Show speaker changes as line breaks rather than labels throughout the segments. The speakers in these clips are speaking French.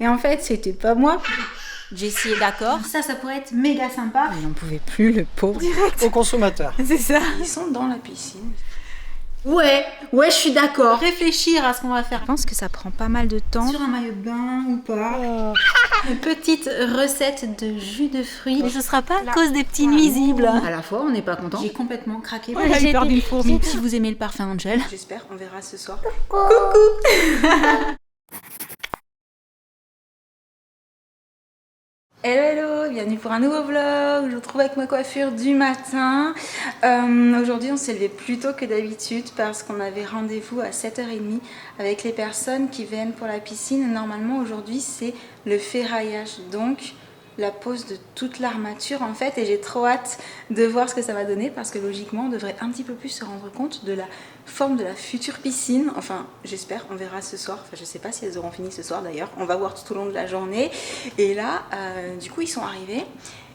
Et en fait, c'était pas moi.
Jessie est d'accord.
Ça pourrait être méga sympa. Il n'en pouvait plus, le pauvre.
Direct au consommateur.
C'est ça.
Ils sont dans la piscine.
Ouais, je suis d'accord.
Réfléchir à ce qu'on va faire. Je pense que ça prend pas mal de temps.
Sur un maillot de bain ou pas.
Une petite recette de jus de fruits. Mais ce sera pas à cause des petits nuisibles.
À la fois, on n'est pas content.
J'ai complètement craqué.
Ouais, j'ai peur d'une fourmi.
Si vous aimez le parfum Angel.
J'espère, on verra ce soir. Hello, bienvenue pour un nouveau vlog. Je vous retrouve avec ma coiffure du matin. Aujourd'hui on s'est levé plus tôt que d'habitude parce qu'on avait rendez-vous à 7h30 avec les personnes qui viennent pour la piscine. Normalement aujourd'hui c'est le ferraillage, donc la pose de toute l'armature en fait, et j'ai trop hâte de voir ce que ça va donner parce que logiquement on devrait un petit peu plus se rendre compte de la forme de la future piscine. Enfin j'espère, on verra ce soir. Enfin je sais pas si elles auront fini ce soir d'ailleurs, on va voir tout au long de la journée. Et là du coup ils sont arrivés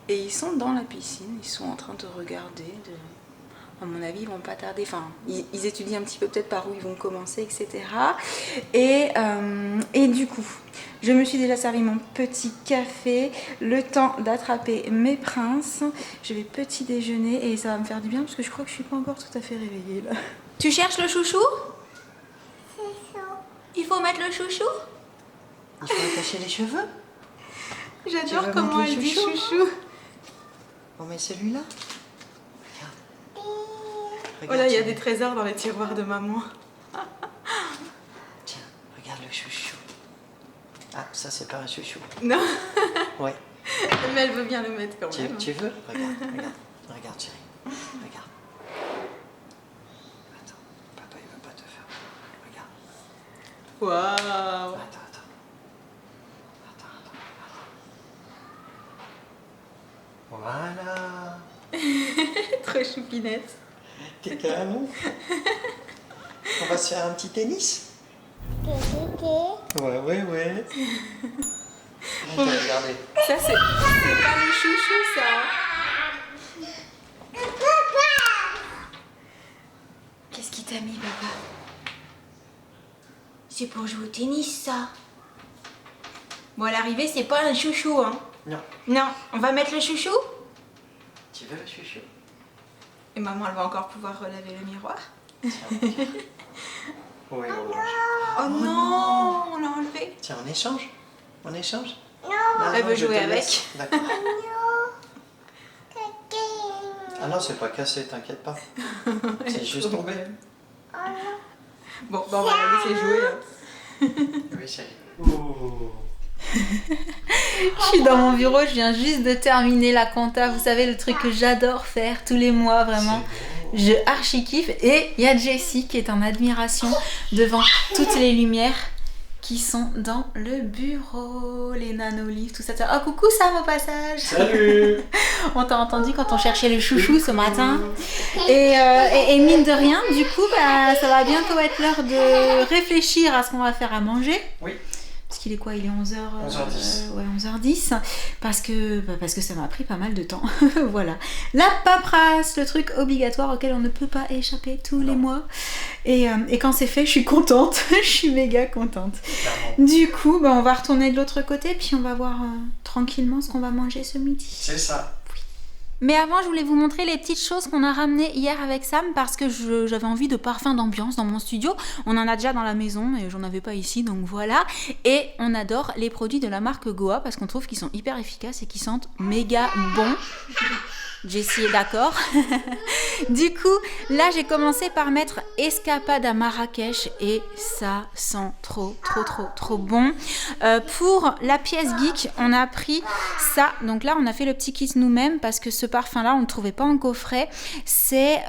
et ils sont dans la piscine, ils sont en train de regarder, à mon avis ils vont pas tarder, enfin ils étudient un petit peu peut-être par où ils vont commencer, etc. Et du coup je me suis déjà servi mon petit café, le temps d'attraper mes princes. Je vais petit déjeuner et ça va me faire du bien parce que je crois que je suis pas encore tout à fait réveillée là.
Tu cherches le chouchou? Il faut mettre le chouchou?
Il faut attacher les cheveux.
J'adore
veux
comment
mettre le
elle dit
chouchou?
chouchou.
On met celui-là.
Oh là, il y a des trésors dans les tiroirs de maman.
Tiens, regarde le chouchou. Ah, ça c'est pas un chouchou.
Non,
Ouais.
mais elle veut bien le mettre quand même.
Tu veux? Regarde chérie. Regarde. Attends, papa il veut pas te faire. Regarde.
Waouh.
Attends. Voilà.
Trop choupinette.
T'es canon. On va se faire un petit tennis. Ouais. Regardez.
Ça c'est pas le chouchou ça. Qu'est-ce qui t'a mis papa?
C'est pour jouer au tennis ça. Bon à l'arrivée c'est pas un chouchou hein.
Non.
Non, on va mettre le chouchou?
Tu veux le chouchou?
Et maman elle va encore pouvoir relever le miroir.
Tiens. Oui.
Oh non, on l'a enlevé.
Tiens, on échange. On échange.
Elle veut
je
jouer
te
avec.
laisse. D'accord. Ah non, c'est pas cassé, t'inquiète pas. C'est juste tombé.
Bon, bah on va la laisser jouer.
Oui, chérie. Oh.
Je suis dans mon bureau, je viens juste de terminer la compta. Vous savez, le truc que j'adore faire tous les mois, vraiment. Je archi kiffe. Et il y a Jessie qui est en admiration devant toutes les lumières qui sont dans le bureau. Les nanolivres, tout ça. Oh, coucou Sam au passage.
Salut.
On t'a entendu quand on cherchait le chouchou ce matin. Et mine de rien, du coup, bah, ça va bientôt être l'heure de réfléchir à ce qu'on va faire à manger.
Oui.
Parce qu'il est quoi? Il est 11h...
11h10.
Ouais, 11h10. Parce que ça m'a pris pas mal de temps. Voilà. La paperasse, le truc obligatoire auquel on ne peut pas échapper tous les mois. Et quand c'est fait, je suis contente. Je suis méga contente.
Clairement.
Du coup, bah, on va retourner de l'autre côté, puis on va voir tranquillement ce qu'on va manger ce midi.
C'est ça.
Mais avant, je voulais vous montrer les petites choses qu'on a ramenées hier avec Sam parce que j'avais envie de parfum d'ambiance dans mon studio. On en a déjà dans la maison et j'en avais pas ici, donc voilà. Et on adore les produits de la marque Goa parce qu'on trouve qu'ils sont hyper efficaces et qu'ils sentent méga bon. Jessie est d'accord. Du coup, là j'ai commencé par mettre Escapade à Marrakech et ça sent trop bon. Pour la pièce geek, on a pris ça. Donc là, on a fait le petit kit nous-mêmes parce que ce parfum-là, on ne le trouvait pas en coffret. C'est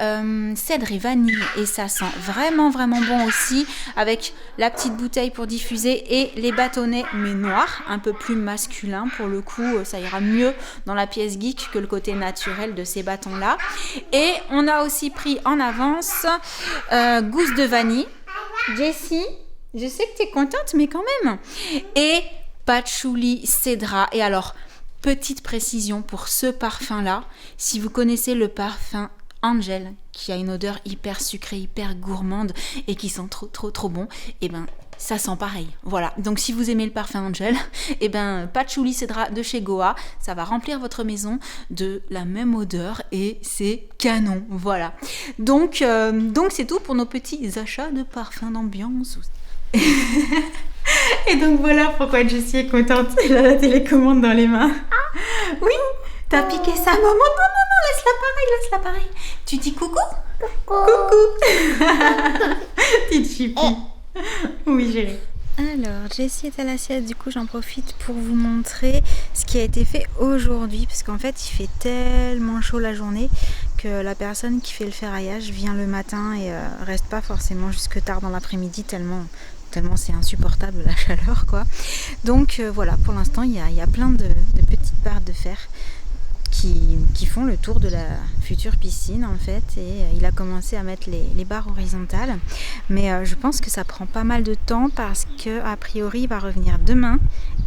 cèdre et vanille et ça sent vraiment bon aussi avec la petite bouteille pour diffuser et les bâtonnets mais noirs, un peu plus masculin pour le coup. Ça ira mieux dans la pièce geek que le côté naturel de ces bâtons là. Et on a aussi pris en avance gousse de vanille. Jessie, je sais que tu es contente mais quand même. Et patchouli cédra. Et alors petite précision pour ce parfum là, si vous connaissez le parfum Angel qui a une odeur hyper sucrée, hyper gourmande et qui sent trop bon, et ben ça sent pareil. Voilà, donc si vous aimez le parfum Angel, et ben Patchouli Cedra de chez Goa, ça va remplir votre maison de la même odeur et c'est canon. Voilà, donc c'est tout pour nos petits achats de parfums d'ambiance. Et donc voilà pourquoi Jessie est contente. Elle a la télécommande dans les mains. Oui, t'as piqué ça, maman. Non, laisse-la pareil. Tu dis coucou? Coucou. Petite chipie. Oui, chérie. Alors, Jessie est à l'assiette, du coup j'en profite pour vous montrer ce qui a été fait aujourd'hui, parce qu'en fait il fait tellement chaud la journée que la personne qui fait le ferraillage vient le matin et reste pas forcément jusque tard dans l'après-midi tellement c'est insupportable la chaleur quoi. Donc voilà, pour l'instant il y a plein de petites barres de fer qui font le tour de la future piscine en fait, et il a commencé à mettre les barres horizontales, mais je pense que ça prend pas mal de temps parce que a priori il va revenir demain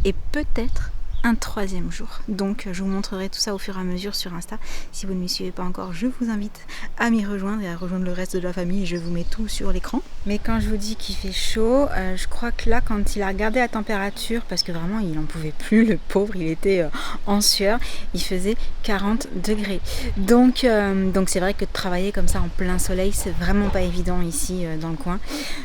et peut-être un 3e jour. Donc je vous montrerai tout ça au fur et à mesure sur Insta. Si vous ne m'y suivez pas encore, je vous invite à m'y rejoindre et à rejoindre le reste de la famille. Je vous mets tout sur l'écran. Mais quand je vous dis qu'il fait chaud, je crois que là quand il a regardé la température, parce que vraiment il n'en pouvait plus, le pauvre, il était en sueur, il faisait 40 degrés. Donc c'est vrai que de travailler comme ça en plein soleil, c'est vraiment pas évident ici dans le coin.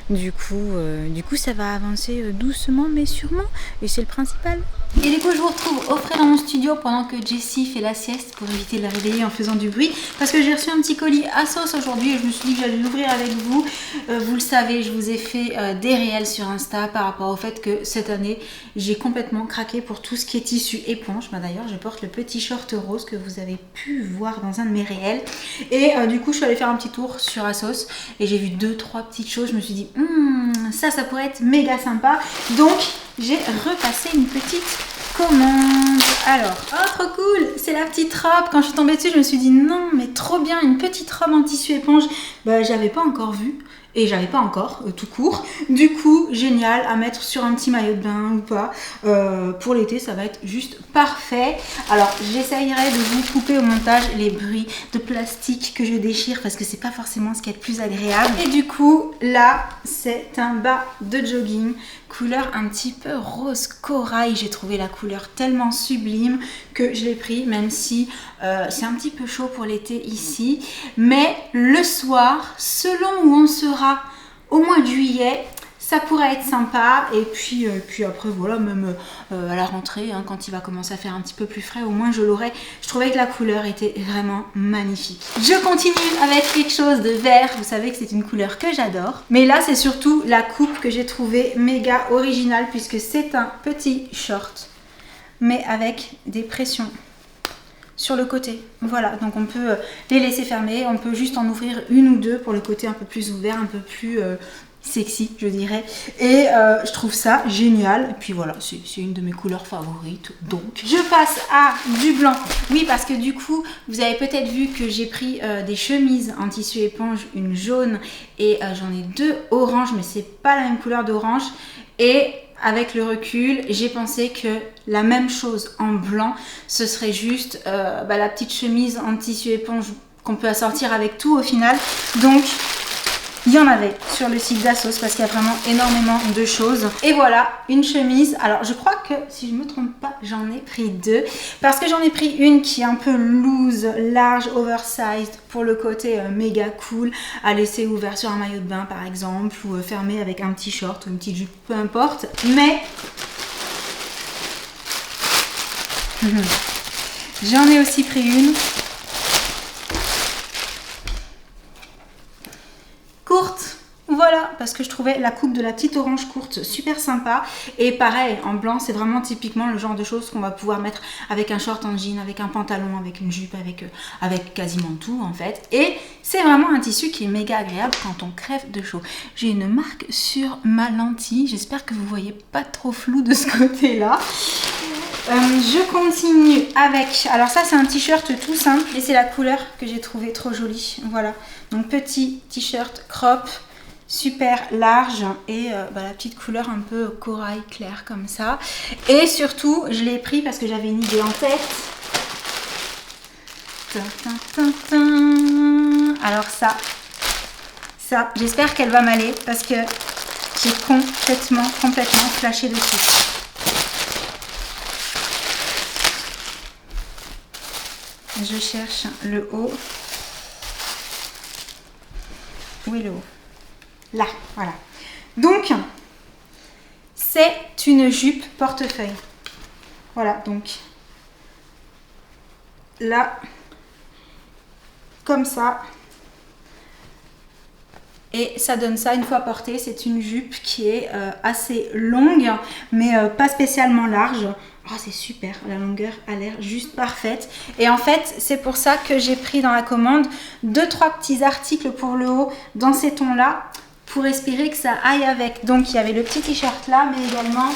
Du coup ça va avancer doucement mais sûrement, et c'est le principal. Et du coup je vous retrouve au frais dans mon studio pendant que Jessie fait la sieste pour éviter de la réveiller en faisant du bruit, parce que j'ai reçu un petit colis ASOS aujourd'hui et je me suis dit que j'allais l'ouvrir avec vous. Vous le savez, je vous ai fait des réels sur Insta par rapport au fait que cette année j'ai complètement craqué pour tout ce qui est tissu éponge. D'ailleurs je porte le petit short rose que vous avez pu voir dans un de mes réels, et du coup je suis allée faire un petit tour sur ASOS et j'ai vu 2-3 petites choses. Je me suis dit ça pourrait être méga sympa, donc j'ai repassé une petite commande. Alors, oh trop cool, c'est la petite robe. Quand je suis tombée dessus, je me suis dit non mais trop bien, une petite robe en tissu éponge. J'avais pas encore vu et j'avais pas encore tout court. Du coup, génial à mettre sur un petit maillot de bain ou pas. Pour l'été, ça va être juste parfait. Alors, j'essayerai de vous couper au montage les bruits de plastique que je déchire parce que c'est pas forcément ce qui est le plus agréable. Et du coup, là, c'est un bas de jogging couleur un petit peu rose corail. J'ai trouvé la couleur tellement sublime que je l'ai pris, même si c'est un petit peu chaud pour l'été ici. Mais le soir, selon où on sera au mois de juillet, ça pourrait être sympa. Et puis après voilà, même à la rentrée, quand il va commencer à faire un petit peu plus frais, au moins je l'aurai. Je trouvais que la couleur était vraiment magnifique. Je continue avec quelque chose de vert. Vous savez que c'est une couleur que j'adore, mais là c'est surtout la coupe que j'ai trouvée méga originale, puisque c'est un petit short mais avec des pressions sur le côté. Voilà, donc on peut les laisser fermer, on peut juste en ouvrir une ou deux pour le côté un peu plus ouvert, un peu plus sexy je dirais, et je trouve ça génial. Et puis voilà, c'est une de mes couleurs favorites. Donc je passe à du blanc. Oui, parce que du coup vous avez peut-être vu que j'ai pris des chemises en tissu éponge, une jaune et j'en ai 2 orange, mais c'est pas la même couleur d'orange. Et avec le recul, j'ai pensé que la même chose en blanc, ce serait juste la petite chemise en tissu éponge qu'on peut assortir avec tout au final. Donc il y en avait sur le site d'ASOS parce qu'il y a vraiment énormément de choses. Et voilà, une chemise. Alors je crois que si je me trompe pas, j'en ai pris 2. Parce que j'en ai pris une qui est un peu loose, large, oversized, pour le côté méga cool, à laisser ouvert sur un maillot de bain par exemple, ou fermé avec un petit short ou une petite jupe, peu importe. Mais j'en ai aussi pris une courte, voilà, parce que je trouvais la coupe de la petite orange courte super sympa. Et pareil, en blanc, c'est vraiment typiquement le genre de choses qu'on va pouvoir mettre avec un short en jean, avec un pantalon, avec une jupe, avec quasiment tout en fait. Et c'est vraiment un tissu qui est méga agréable quand on crève de chaud. J'ai une marque sur ma lentille, j'espère que vous voyez pas trop flou de ce côté-là. Je continue avec, alors ça c'est un t-shirt tout simple et c'est la couleur que j'ai trouvé trop jolie. Voilà, donc petit t-shirt crop, super large et la petite couleur un peu corail clair comme ça. Et surtout je l'ai pris parce que j'avais une idée en tête. Alors ça j'espère qu'elle va m'aller parce que
j'ai complètement flashé dessus. Je cherche le haut. Où est le haut? Là, voilà. Donc, c'est une jupe portefeuille. Voilà, donc là, comme ça. Et ça donne ça une fois portée. C'est une jupe qui est assez longue, mais pas spécialement large. Oh, c'est super, la longueur a l'air juste parfaite. Et en fait, c'est pour ça que j'ai pris dans la commande 2-3 petits articles pour le haut dans ces tons-là, pour espérer que ça aille avec. Donc, il y avait le petit t-shirt là, mais également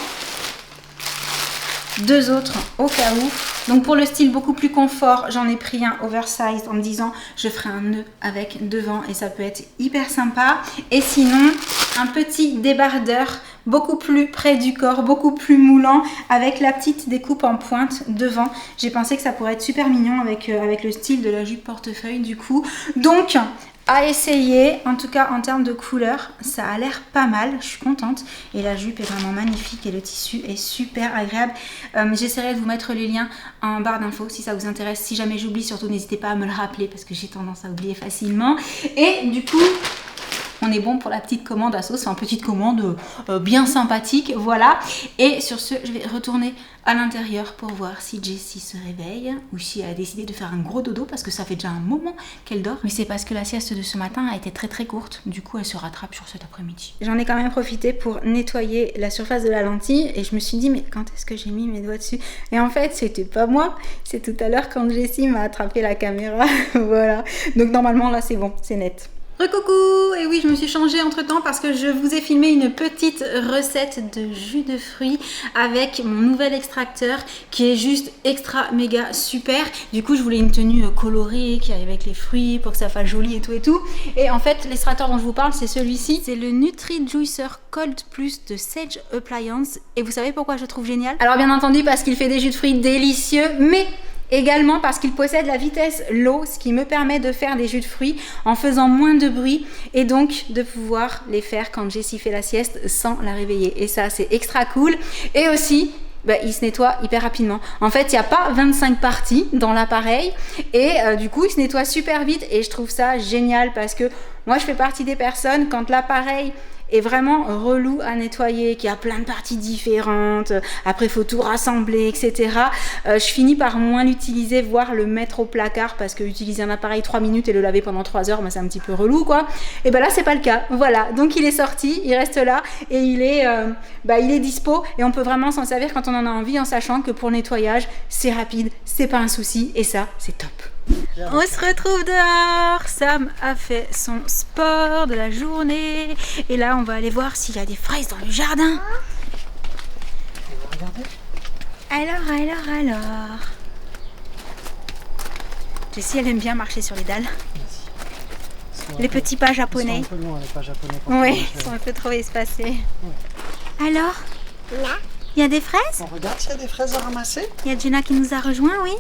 2 autres au cas où. Donc pour le style beaucoup plus confort, j'en ai pris un oversized en me disant je ferai un nœud avec devant et ça peut être hyper sympa. Et sinon, un petit débardeur beaucoup plus près du corps, beaucoup plus moulant avec la petite découpe en pointe devant. J'ai pensé que ça pourrait être super mignon avec le style de la jupe portefeuille du coup. Donc à essayer, en tout cas en termes de couleur, ça a l'air pas mal, je suis contente. Et la jupe est vraiment magnifique et le tissu est super agréable. J'essaierai de vous mettre les liens en barre d'infos si ça vous intéresse. Si jamais j'oublie, surtout n'hésitez pas à me le rappeler parce que j'ai tendance à oublier facilement. Et du coup, on est bon pour la petite commande à sauce, enfin petite commande bien sympathique, voilà. Et sur ce, je vais retourner à l'intérieur pour voir si Jessie se réveille ou si elle a décidé de faire un gros dodo parce que ça fait déjà un moment qu'elle dort. Mais c'est parce que la sieste de ce matin a été très courte, du coup elle se rattrape sur cet après-midi. J'en ai quand même profité pour nettoyer la surface de la lentille et je me suis dit mais quand est-ce que j'ai mis mes doigts dessus? Et en fait c'était pas moi, c'est tout à l'heure quand Jessie m'a attrapé la caméra, voilà. Donc normalement là c'est bon, c'est net. Recoucou! Et oui, je me suis changée entre temps parce que je vous ai filmé une petite recette de jus de fruits avec mon nouvel extracteur qui est juste extra méga super. Du coup, je voulais une tenue colorée qui aille avec les fruits pour que ça fasse joli et tout. Et en fait, l'extracteur dont je vous parle, c'est celui-ci. C'est le Nutri Juicer Cold Plus de Sage Appliance. Et vous savez pourquoi je le trouve génial? Alors bien entendu parce qu'il fait des jus de fruits délicieux, mais également parce qu'il possède la vitesse low, ce qui me permet de faire des jus de fruits en faisant moins de bruit et donc de pouvoir les faire quand Jessie fait la sieste sans la réveiller. Et ça, c'est extra cool. Et aussi, il se nettoie hyper rapidement. En fait, il n'y a pas 25 parties dans l'appareil et du coup, il se nettoie super vite et je trouve ça génial parce que moi, je fais partie des personnes quand l'appareil est vraiment relou à nettoyer, qui a plein de parties différentes, après il faut tout rassembler, etc. Je finis par moins l'utiliser, voire le mettre au placard, parce que utiliser un appareil 3 minutes et le laver pendant 3 heures, c'est un petit peu relou, quoi. Et ben là, c'est pas le cas. Voilà, donc il est sorti, il reste là, et il est dispo, et on peut vraiment s'en servir quand on en a envie, en sachant que pour le nettoyage, c'est rapide, c'est pas un souci, et ça, c'est top. On se retrouve dehors. Sam a fait son sport de la journée et là on va aller voir s'il y a des fraises dans le jardin. Alors Jessie elle aime bien marcher sur les dalles. Les petits pas japonais.
Ils sont un peu loin, les pas japonais.
Oui, ils sont un peu trop espacés.
Ouais.
Alors là, il y a des fraises?
On regarde s'il y a des fraises à ramasser.
Il y a Jenna qui nous a rejoint, oui.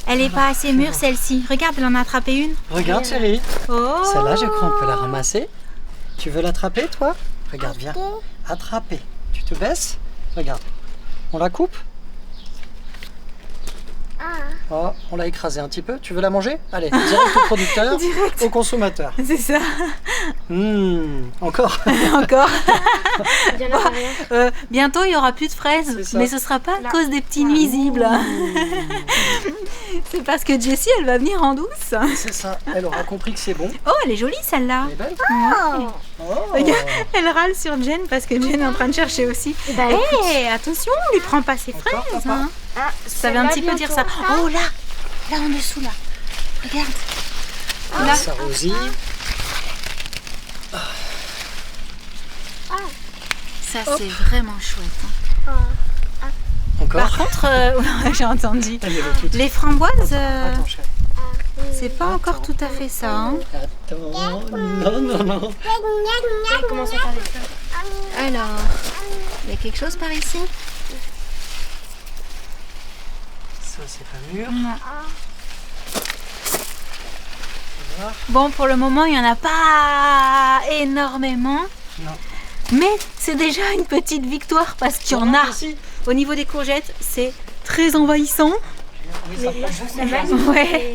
Elle n'est pas assez mûre celle-ci. Regarde, elle en a attrapé une.
Regarde chérie.
Oh.
Celle-là, je crois qu'on peut la ramasser. Tu veux l'attraper toi? Regarde, viens. Attraper. Tu te baisses? Regarde. On la coupe? Oh, on l'a écrasée un petit peu. Tu veux la manger? Allez, direct au producteur,
Direct.
au consommateur.
C'est ça.
Encore.
Encore. Bientôt, il n'y aura plus de fraises. Mais ce ne sera pas à cause des petits nuisibles. C'est parce que Jessie, elle va venir en douce.
C'est ça. Elle aura compris que c'est bon.
Oh, elle est jolie celle-là.
Elle est belle.
Regarde, elle râle sur Jen parce que Jen est en train de chercher aussi. Hé, attention, on lui prend pas ses
Encore,
fraises.
papa.
Hein. Ça veut un petit peu dire ça. Oh là, là en dessous là. Regarde. Là.
Ça rosille.
Ça c'est vraiment chouette. Hein.
Encore.
Par contre, j'ai entendu.
Elle est toute.
Les framboises,
Attends, chérie.
c'est pas encore tout à fait ça. Hein.
Attends. Non.
Comment ça par les fleurs?
Alors, il y a quelque chose par ici?
Ça, c'est pas mûr.
Non.
On va voir.
Bon, pour le moment, il n'y en a pas énormément.
Non.
Mais c'est déjà une petite victoire parce qu'il y en a. Au niveau des courgettes, c'est très envahissant.
Oui, ça prend juste
Ouais.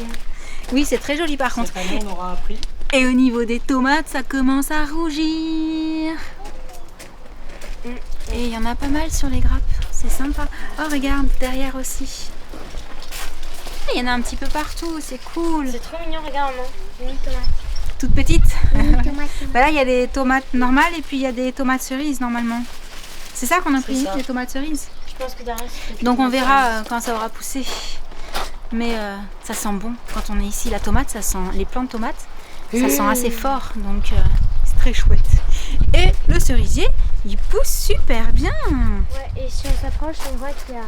Oui, c'est très joli par contre.
Cette année, on aura appris.
Et au niveau des tomates, ça commence à rougir. Et il y en a pas mal sur les grappes. C'est sympa. Oh, regarde, derrière aussi. Il y en a un petit peu partout, c'est cool.
C'est trop mignon, regarde, maman. Une tomate.
Toute petite.
Une tomate.
Bah là, il y a des tomates normales et puis il y a des tomates cerises normalement. C'est ça qu'on a pris,
ça.
les tomates cerises.
Je pense que derrière, c'est
Donc on verra quand ça aura poussé. Mais ça sent bon. Quand on est ici, la tomate, ça sent les plants de tomates, ça sent assez fort. Donc c'est très chouette. Et le cerisier, il pousse super bien.
Ouais, et si on s'approche, on voit qu'il y a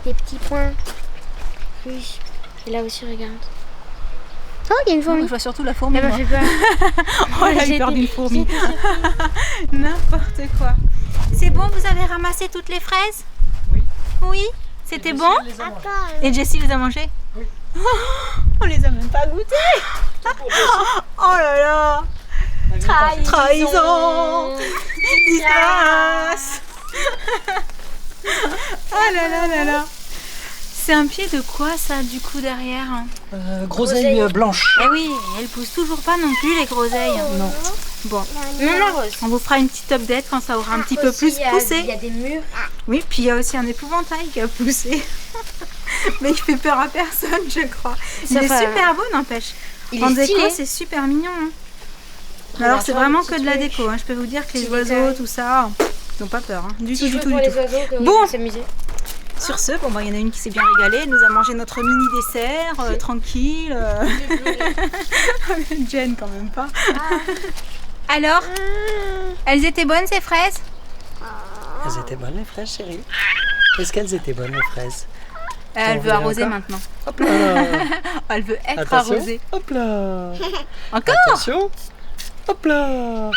des petits points. Oui. Et là aussi, regarde. Oh, il y a une
Je
fourmi.
vois surtout la fourmi.
Elle m'a
moi.
fait peur.
Oh, elle a eu peur d'une fourmi. N'importe quoi. C'est bon, vous avez ramassé toutes les fraises?
Oui.
Oui. C'était bon?
Attends.
Et Jessie les a mangées?
Oui.
On les a même pas goûtées. Oh là là. Trahison. Disgrâce. Oh là là là là. C'est un pied de quoi ça du coup derrière?
Groseille blanche.
Eh oui, elles poussent toujours pas non plus les groseilles.
Non.
Bon,
Non, la rose.
on vous fera une petite update quand ça aura un petit peu
Aussi,
plus
Il y a
poussé.
des murs.
Oui, puis il y a aussi un épouvantail qui a poussé. Mais il fait peur à personne, je crois. Il
Ça
est
va.
super beau, n'empêche.
Il
En
est
déco,
stylé.
c'est super mignon. hein.
On
Alors
va
c'est
faire
vraiment
un
que
petit
de la
truc.
déco. hein. Je peux vous dire que les
Petit
oiseaux,
détail.
tout ça, ils n'ont pas peur. hein. Du tout,
Petit
du
jeu
tout,
pour
du
les
tout.
oiseaux, que
Bon.
oui, s'amuser.
Sur ce, bon, bah, il y en a une qui s'est bien régalée. Elle nous a mangé notre mini dessert, tranquille. Jen, quand même pas. Alors, elles étaient bonnes ces fraises?
Elles étaient bonnes les fraises, chérie. Est-ce qu'elles étaient bonnes les fraises?
Elle veut
voulez
arroser
encore
maintenant.
Hop là.
Elle veut être
Attention.
arrosée.
Hop là.
Encore?
Attention. Hop là.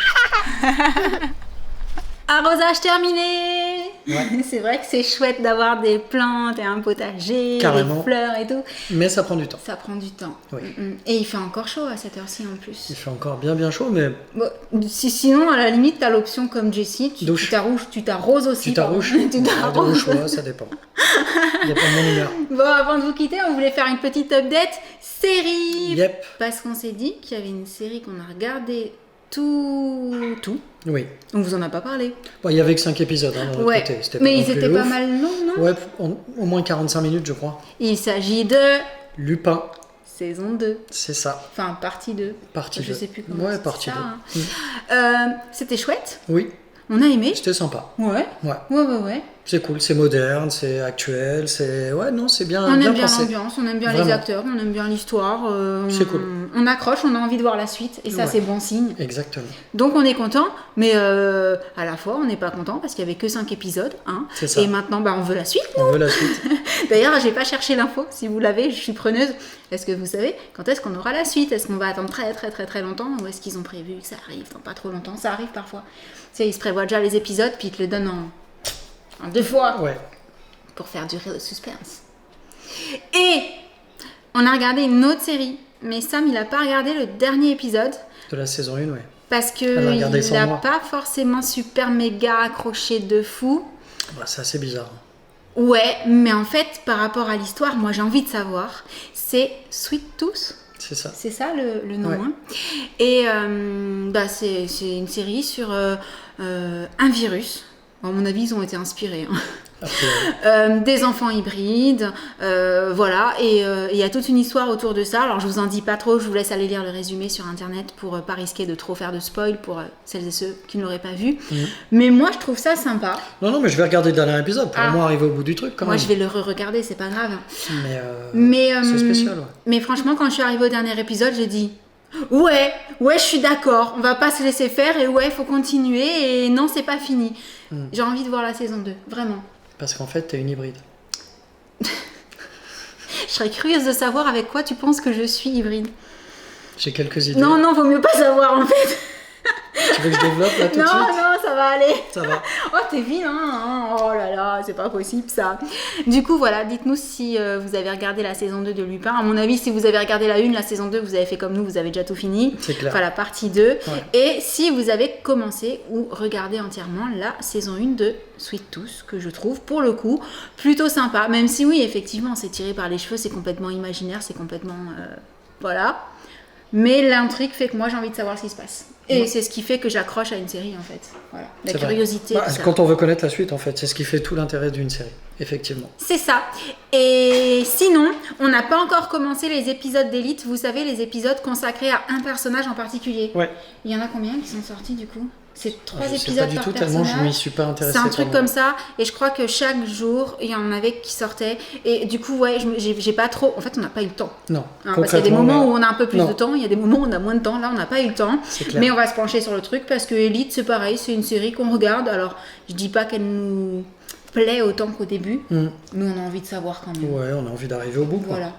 Arrosage terminé.
Ouais.
C'est vrai que c'est chouette d'avoir des plantes et un potager,
Carrément.
des fleurs et tout.
Mais ça prend du temps.
Ça prend du temps.
Oui.
Et il fait encore chaud à cette heure-ci en plus.
Il fait encore bien chaud, mais
Bon, sinon, à la limite, tu as l'option comme Jessie,
Douche.
tu t'arroses aussi.
tu t'arrouches.
pardon. Tu
Ouais,
t'arroses.
ouais, ça dépend. Il y a pas de mon humeur.
Bon, avant de vous quitter, on voulait faire une petite update série.
Yep.
Parce qu'on s'est dit qu'il y avait une série qu'on a regardée tout.
Oui.
On vous en a pas parlé.
Bon, il y avait que 5 épisodes hein, de notre
Ouais.
côté. C'était
Mais
non
ils
plus
étaient pas
ouf.
mal longs, non?
Ouais, au moins 45 minutes, je crois.
Il s'agit de
Lupin,
saison 2.
c'est ça.
Enfin, partie 2.
Partie
Je
2.
sais plus comment
Ouais,
c'est
partie
ça,
2.
hein. C'était chouette.
Oui,
On a aimé.
c'était sympa.
Ouais.
Ouais.
Ouais.
C'est cool, c'est moderne, c'est actuel, c'est... Ouais, non, c'est bien,
On
bien
aime bien
pensé.
l'ambiance, on aime bien les
Vraiment.
acteurs, on aime bien l'histoire.
C'est cool.
On accroche, on a envie de voir la suite et ça,
Ouais.
c'est bon signe.
Exactement.
Donc on est content, mais à la fois on n'est pas content parce qu'il n'y avait que 5 épisodes. Hein.
C'est ça.
Et maintenant on veut la suite.
On veut la suite.
D'ailleurs, j'ai pas cherché l'info. Si vous l'avez, je suis preneuse. Est-ce que vous savez quand est-ce qu'on aura la suite? Est-ce qu'on va attendre très longtemps ou est-ce qu'ils ont prévu que ça arrive dans pas trop longtemps? Ça arrive parfois. Tu sais, ils se prévoient déjà les épisodes puis ils te le donnent en 2 fois
Ouais.
pour faire durer le suspense. Et on a regardé une autre série, mais Sam il a pas regardé le dernier épisode.
De la saison 1, ouais.
Parce que
Elle a regardé
il
sans
n'a
moi.
pas forcément super méga accroché de fou.
Bah, c'est assez bizarre.
Ouais, mais en fait, par rapport à l'histoire, moi j'ai envie de savoir. C'est Sweet Tooth,
C'est ça.
c'est ça le nom.
Ouais.
Hein. Et c'est une série sur un virus. Bon, à mon avis, ils ont été inspirés. Hein.
Après,
Des enfants hybrides, voilà, et il y a toute une histoire autour de ça. Alors je vous en dis pas trop, je vous laisse aller lire le résumé sur internet pour pas risquer de trop faire de spoil pour celles et ceux qui ne l'auraient pas vu. Mais moi je trouve ça sympa.
Non, mais je vais regarder le dernier épisode pour
Ah.
au moins arriver au bout du truc quand
Moi
même.
je vais le re-regarder, c'est pas grave.
Mais,
Mais
c'est spécial, ouais.
Mais franchement, quand je suis arrivée au dernier épisode, j'ai dit ouais, je suis d'accord, on va pas se laisser faire et ouais, il faut continuer et non, c'est pas fini. J'ai envie de voir la saison 2, vraiment.
Parce qu'en fait, t'es une hybride.
Je serais curieuse de savoir avec quoi tu penses que je suis hybride.
J'ai quelques idées.
Non, vaut mieux pas savoir en fait.
Tu veux que je développe là tout
Non,
de suite
non, ça ça va aller.
Ça va.
Oh, t'es vilain, hein. Oh là là, c'est pas possible ça. Du coup, voilà, dites-nous si vous avez regardé la saison 2 de Lupin. À mon avis, si vous avez regardé la 1, la saison 2, vous avez fait comme nous, vous avez déjà tout fini.
C'est clair.
Enfin, la partie 2. Et si vous avez commencé ou regardé entièrement la saison 1 de Sweet Tooth, que je trouve, pour le coup, plutôt sympa. Même si, oui, effectivement, c'est tiré par les cheveux, c'est complètement imaginaire, c'est complètement... voilà. Mais l'intrigue fait que moi, j'ai envie de savoir ce qui se passe. Et c'est ce qui fait que j'accroche à une série, en fait. Voilà. La curiosité.
Bah, quand on veut connaître la suite, en fait, c'est ce qui fait tout l'intérêt d'une série, effectivement.
C'est ça. Et sinon, on n'a pas encore commencé les épisodes d'Élite. Vous savez, les épisodes consacrés à un personnage en particulier.
Ouais.
Il y en a combien qui sont sortis, du coup? C'est 3
Je sais
épisodes
pas du
par
tout,
personnage.
tellement je m'y suis pas intéressée.
C'est un truc comme ça, et je crois que chaque jour, il y en avait qui sortaient. Et du coup, ouais, j'ai pas trop... En fait, on n'a pas eu le temps.
Non,
Parce qu'il y a des moments où on a un peu plus de temps, il y a des moments où on a moins de temps. Là, on n'a pas eu le temps. Mais on va se pencher sur le truc, parce que Élite, c'est pareil, c'est une série qu'on regarde. Alors, je dis pas qu'elle nous plaît autant qu'au début, mais on a envie de savoir quand même.
Ouais, on a envie d'arriver au bout. Quoi.
Voilà.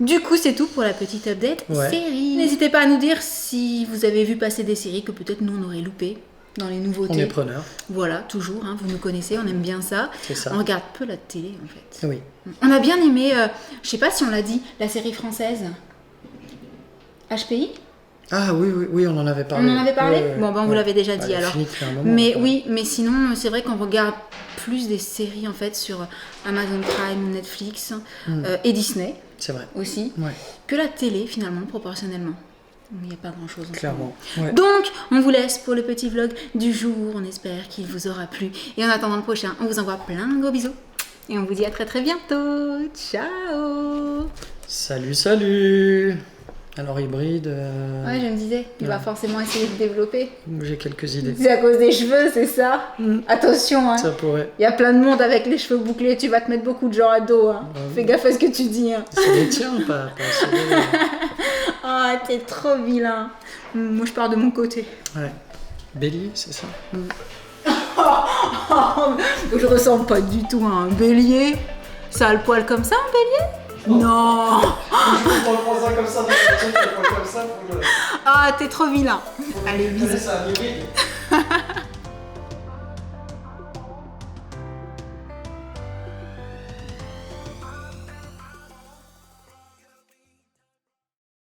Du coup, c'est tout pour la petite update série. N'hésitez pas à nous dire si vous avez vu passer des séries que peut-être nous, on aurait loupées. Dans les nouveautés.
On est preneurs.
Voilà, toujours, hein, vous nous connaissez, on aime bien ça.
C'est ça.
On regarde peu la télé en fait.
Oui.
On a bien aimé, je sais pas si on l'a dit, la série française. HPI.
Ah oui, on en avait parlé.
On en avait parlé
Ouais.
Bon, ben on vous l'avait déjà dit alors.
Fini depuis un moment,
mais oui, mais sinon, c'est vrai qu'on regarde plus des séries en fait sur Amazon Prime, Netflix et Disney.
C'est vrai.
Aussi.
Ouais.
Que la télé finalement, proportionnellement. Il n'y a pas grand chose.
Clairement. Ouais.
Donc, on vous laisse pour le petit vlog du jour. On espère qu'il vous aura plu. Et en attendant le prochain, on vous envoie plein de gros bisous. Et on vous dit à très très bientôt. Ciao.
Salut. Alors hybride.
Ouais, je me disais, il va forcément essayer de développer.
J'ai quelques idées.
C'est à cause des cheveux, c'est ça Attention, hein.
Ça pourrait.
Il y a plein de monde avec les cheveux bouclés. Tu vas te mettre beaucoup de gens à dos. Hein. Fais gaffe à ce que tu dis. Hein.
C'est les tiens, pas celui-là.
Ah, t'es trop vilain. Moi, je pars de mon côté.
Ouais. Bélier, c'est ça.
Je ressemble pas du tout à un bélier. Ça a le poil comme ça, un bélier? Non.
On le prend ça comme ça, comme ça.
Ah, t'es trop vilain. Allez, bisous.
Ça,